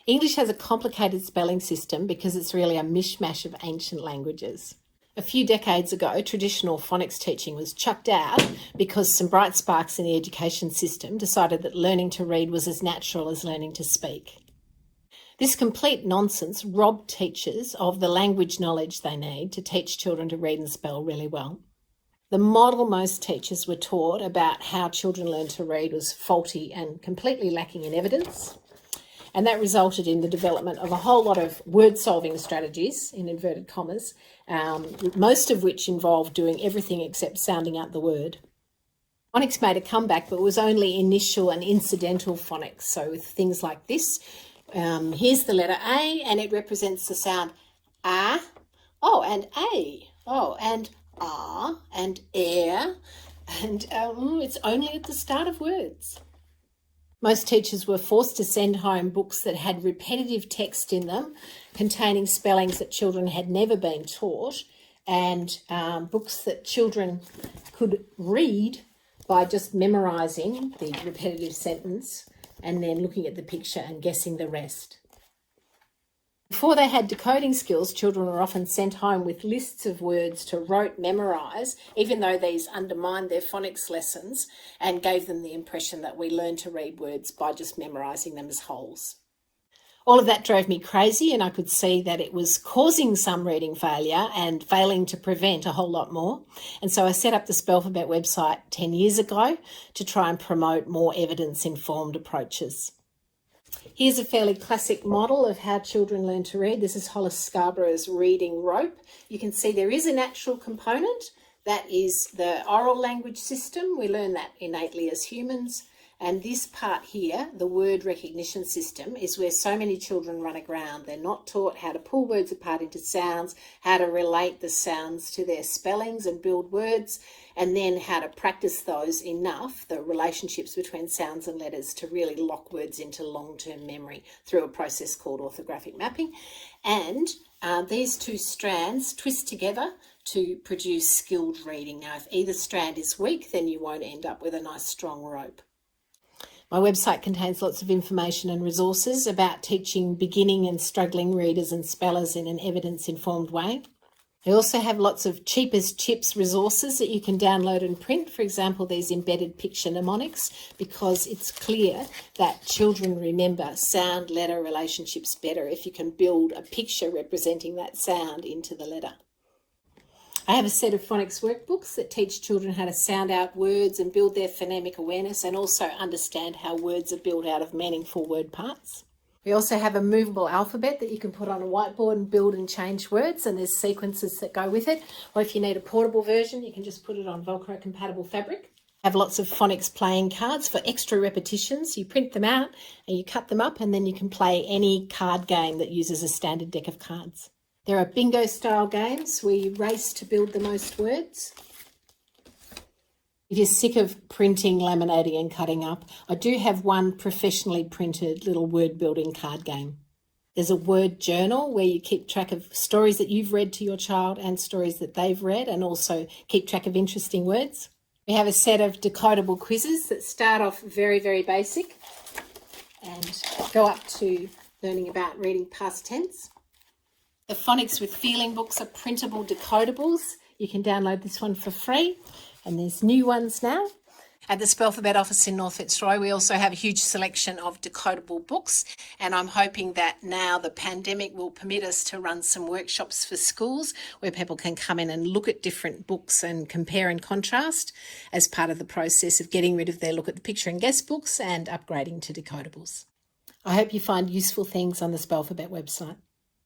English has a complicated spelling system because it's really a mishmash of ancient languages. A few decades ago, traditional phonics teaching was chucked out because some bright sparks in the education system decided that learning to read was as natural as learning to speak. This complete nonsense robbed teachers of the language knowledge they need to teach children to read and spell really well. The model most teachers were taught about how children learn to read was faulty and completely lacking in evidence. And that resulted in the development of a whole lot of word-solving strategies, in inverted commas, most of which involved doing everything except sounding out the word. Phonics made a comeback, but it was only initial and incidental phonics. So with things like this, here's the letter A, and it represents the sound A. Oh, and A. Oh, and ah, and air. And it's only at the start of words. Most teachers were forced to send home books that had repetitive text in them, containing spellings that children had never been taught, and books that children could read by just memorising the repetitive sentence and then looking at the picture and guessing the rest. Before they had decoding skills, children were often sent home with lists of words to rote memorise, even though these undermined their phonics lessons and gave them the impression that we learn to read words by just memorising them as wholes. All of that drove me crazy, and I could see that it was causing some reading failure and failing to prevent a whole lot more. And so I set up the Spelfabet website 10 years ago to try and promote more evidence-informed approaches. Here's a fairly classic model of how children learn to read. This is Hollis Scarborough's reading rope. You can see there is a natural component. That is the oral language system. We learn that innately as humans. And this part here, the word recognition system, is where so many children run aground. They're not taught how to pull words apart into sounds, how to relate the sounds to their spellings and build words, and then how to practice those enough, the relationships between sounds and letters, to really lock words into long-term memory through a process called orthographic mapping. And these two strands twist together to produce skilled reading. Now, if either strand is weak, then you won't end up with a nice strong rope. My website contains lots of information and resources about teaching beginning and struggling readers and spellers in an evidence-informed way. I also have lots of cheap as chips resources that you can download and print. For example, these embedded picture mnemonics, because it's clear that children remember sound-letter relationships better if you can build a picture representing that sound into the letter. I have a set of phonics workbooks that teach children how to sound out words and build their phonemic awareness, and also understand how words are built out of meaningful word parts. We also have a movable alphabet that you can put on a whiteboard and build and change words, and there's sequences that go with it. Or if you need a portable version, you can just put it on Velcro compatible fabric. I have lots of phonics playing cards for extra repetitions. You print them out and you cut them up, and then you can play any card game that uses a standard deck of cards. There are bingo style games where you race to build the most words. If you're sick of printing, laminating and cutting up, I do have one professionally printed little word building card game. There's a word journal where you keep track of stories that you've read to your child and stories that they've read, and also keep track of interesting words. We have a set of decodable quizzes that start off very, very basic and go up to learning about reading past tense. The Phonics with Feeling books are printable decodables. You can download this one for free, and there's new ones now. At the Spelfabet office in North Fitzroy, we also have a huge selection of decodable books, and I'm hoping that now the pandemic will permit us to run some workshops for schools where people can come in and look at different books and compare and contrast as part of the process of getting rid of their look at the picture and guess books and upgrading to decodables. I hope you find useful things on the Spelfabet website.